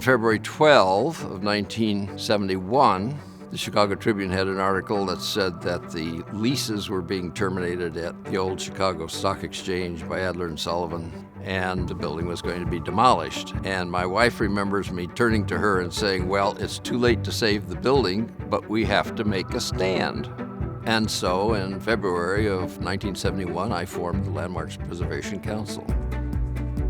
February 12 of 1971, the Chicago Tribune had an article that said that the leases were being terminated at the old Chicago Stock Exchange by Adler and Sullivan, and the building was going to be demolished. And my wife remembers me turning to her and saying, well, it's too late to save the building, but we have to make a stand. And so in February of 1971, I formed the Landmarks Preservation Council.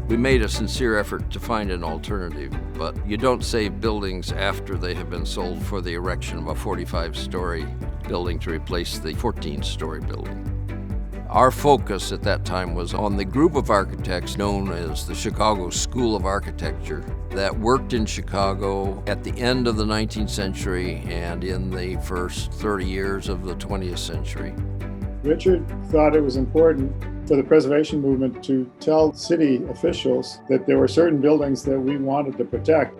We made a sincere effort to find an alternative, but you don't save buildings after they have been sold for the erection of a 45-story building to replace the 14-story building. Our focus at that time was on the group of architects known as the Chicago School of Architecture that worked in Chicago at the end of the 19th century and in the first 30 years of the 20th century. Richard thought it was important for the preservation movement to tell city officials that there were certain buildings that we wanted to protect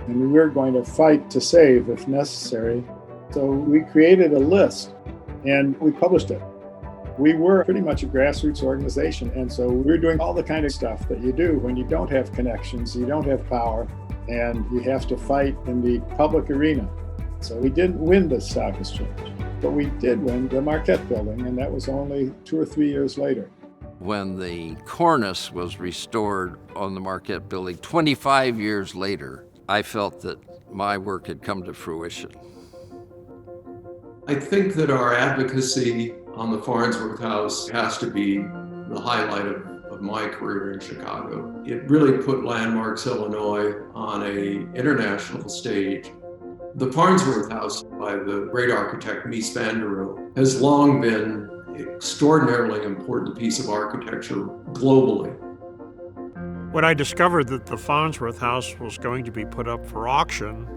and we were going to fight to save if necessary. So we created a list and we published it. We were pretty much a grassroots organization, and so we were doing all the kind of stuff that you do when you don't have connections, you don't have power, and you have to fight in the public arena. So we didn't win the Stock Exchange, but we did win the Marquette building, and that was only 2 or 3 years later. When the cornice was restored on the Marquette building 25 years later, I felt that my work had come to fruition. I think that our advocacy on the Farnsworth House has to be the highlight of my career in Chicago. It really put Landmarks, Illinois on an international stage. The Farnsworth House by the great architect Mies van der Rohe has long been an extraordinarily important piece of architecture globally. When I discovered that the Farnsworth House was going to be put up for auction,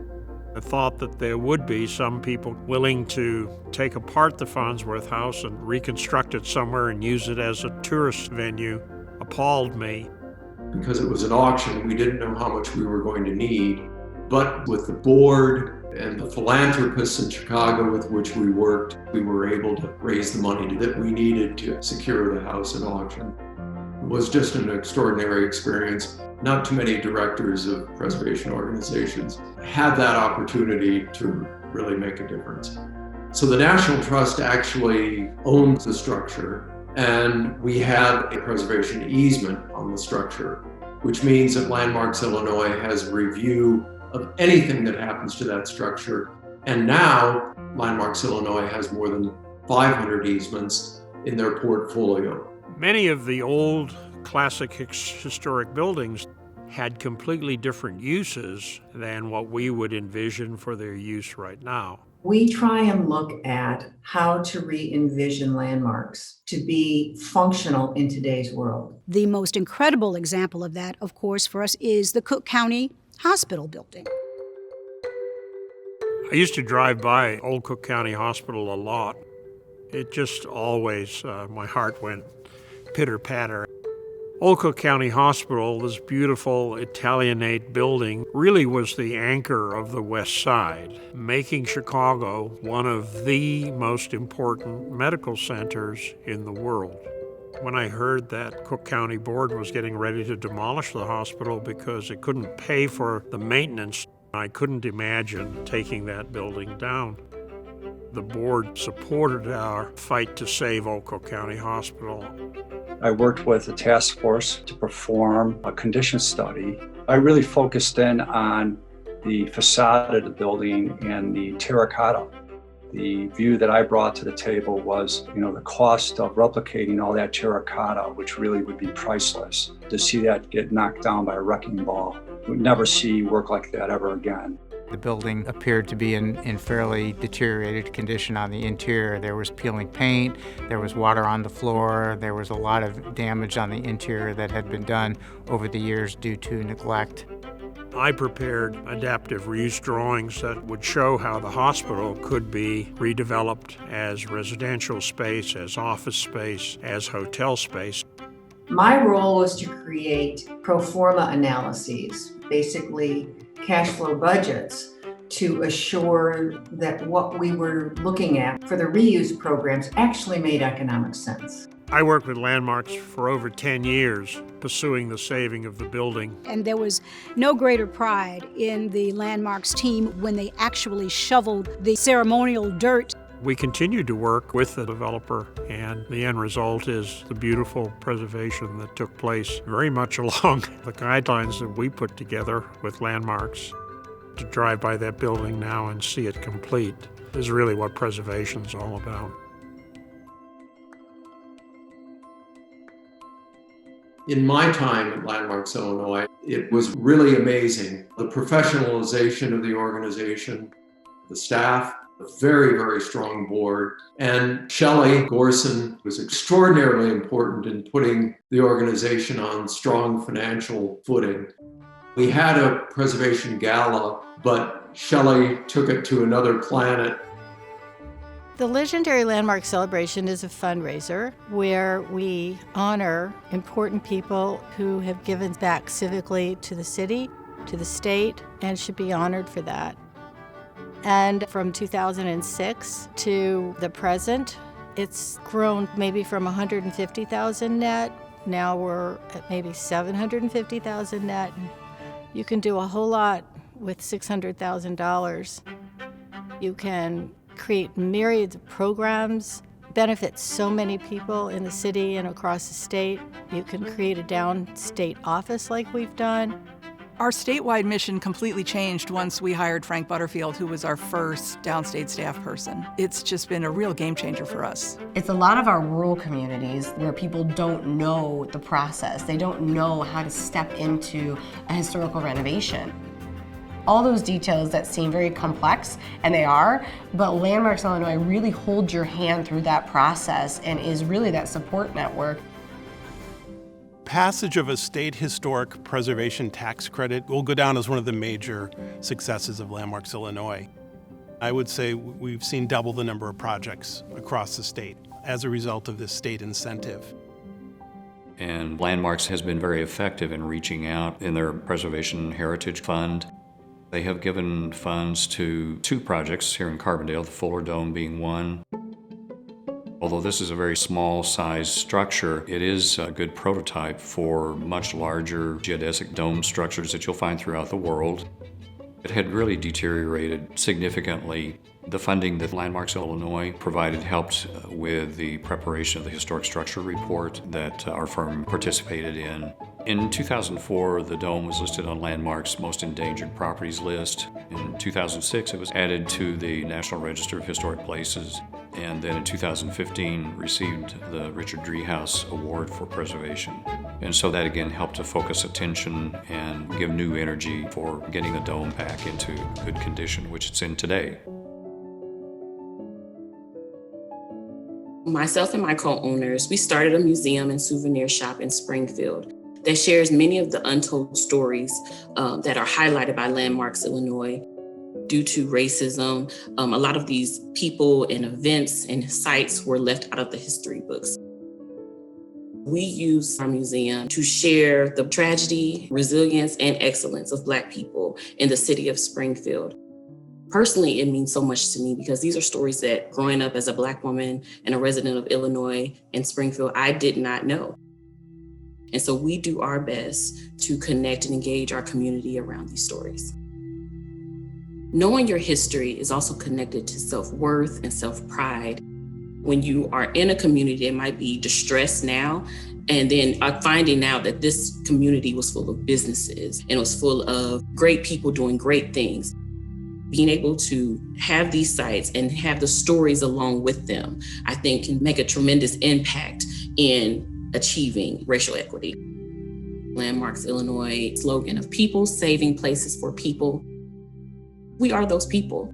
I thought that there would be some people willing to take apart the Farnsworth House and reconstruct it somewhere and use it as a tourist venue appalled me. Because it was an auction, we didn't know how much we were going to need. But with the board and the philanthropists in Chicago with which we worked, we were able to raise the money that we needed to secure the house at auction. It was just an extraordinary experience. Not too many directors of preservation organizations had that opportunity to really make a difference. So the National Trust actually owns the structure, and we have a preservation easement on the structure, which means that Landmarks Illinois has a review of anything that happens to that structure. And now Landmarks Illinois has more than 500 easements in their portfolio. Many of the old classic historic buildings had completely different uses than what we would envision for their use right now. We try and look at how to re-envision landmarks to be functional in today's world. The most incredible example of that, of course, for us is the Cook County Hospital building. I used to drive by Old Cook County Hospital a lot. It just always, my heart went pitter-patter. Old Cook County Hospital, this beautiful Italianate building, really was the anchor of the West Side, making Chicago one of the most important medical centers in the world. When I heard that Cook County Board was getting ready to demolish the hospital because it couldn't pay for the maintenance, I couldn't imagine taking that building down. The board supported our fight to save Old Cook County Hospital. I worked with a task force to perform a condition study. I really focused in on the facade of the building and the terracotta. The view that I brought to the table was, the cost of replicating all that terracotta, which really would be priceless. To see that get knocked down by a wrecking ball, we'd never see work like that ever again. The building appeared to be in fairly deteriorated condition on the interior. There was peeling paint, there was water on the floor, there was a lot of damage on the interior that had been done over the years due to neglect. I prepared adaptive reuse drawings that would show how the hospital could be redeveloped as residential space, as office space, as hotel space. My role was to create pro forma analyses, basically cash flow budgets, to assure that what we were looking at for the reuse programs actually made economic sense. I worked with Landmarks for over 10 years, pursuing the saving of the building. And there was no greater pride in the Landmarks team when they actually shoveled the ceremonial dirt. We continued to work with the developer, and the end result is the beautiful preservation that took place very much along the guidelines that we put together with Landmarks. To drive by that building now and see it complete is really what preservation is all about. In my time at Landmarks, Illinois, it was really amazing. The professionalization of the organization, the staff, a very, very strong board. And Shelley Gorson was extraordinarily important in putting the organization on strong financial footing. We had a preservation gala, but Shelley took it to another planet. The Legendary Landmark Celebration is a fundraiser where we honor important people who have given back civically to the city, to the state, and should be honored for that. And from 2006 to the present, it's grown maybe from 150,000 net. Now we're at maybe 750,000 net. You can do a whole lot with $600,000. You can create myriads of programs, benefit so many people in the city and across the state. You can create a downstate office like we've done. Our statewide mission completely changed once we hired Frank Butterfield, who was our first downstate staff person. It's just been a real game changer for us. It's a lot of our rural communities where people don't know the process. They don't know how to step into a historical renovation. All those details that seem very complex, and they are, but Landmarks Illinois really holds your hand through that process and is really that support network. Passage of a state historic preservation tax credit will go down as one of the major successes of Landmarks Illinois. I would say we've seen double the number of projects across the state as a result of this state incentive. And Landmarks has been very effective in reaching out in their Preservation Heritage Fund. They have given funds to 2 projects here in Carbondale, the Fuller Dome being one. Although this is a very small size structure, it is a good prototype for much larger geodesic dome structures that you'll find throughout the world. It had really deteriorated significantly. The funding that Landmarks Illinois provided helped with the preparation of the historic structure report that our firm participated in. In 2004, the dome was listed on Landmark's Most Endangered Properties list. In 2006, it was added to the National Register of Historic Places. And then in 2015, received the Richard Driehaus Award for Preservation. And so that again helped to focus attention and give new energy for getting the dome back into good condition, which it's in today. Myself and my co-owners, we started a museum and souvenir shop in Springfield that shares many of the untold stories that are highlighted by Landmarks Illinois. Due to racism, a lot of these people and events and sites were left out of the history books. We use our museum to share the tragedy, resilience, and excellence of Black people in the city of Springfield. Personally, it means so much to me because these are stories that growing up as a Black woman and a resident of Illinois and Springfield, I did not know. And so we do our best to connect and engage our community around these stories. Knowing your history is also connected to self-worth and self-pride. When you are in a community that might be distressed now, and then finding out that this community was full of businesses and it was full of great people doing great things. Being able to have these sites and have the stories along with them, I think can make a tremendous impact in achieving racial equity. Landmarks Illinois slogan of people saving places for people. We are those people.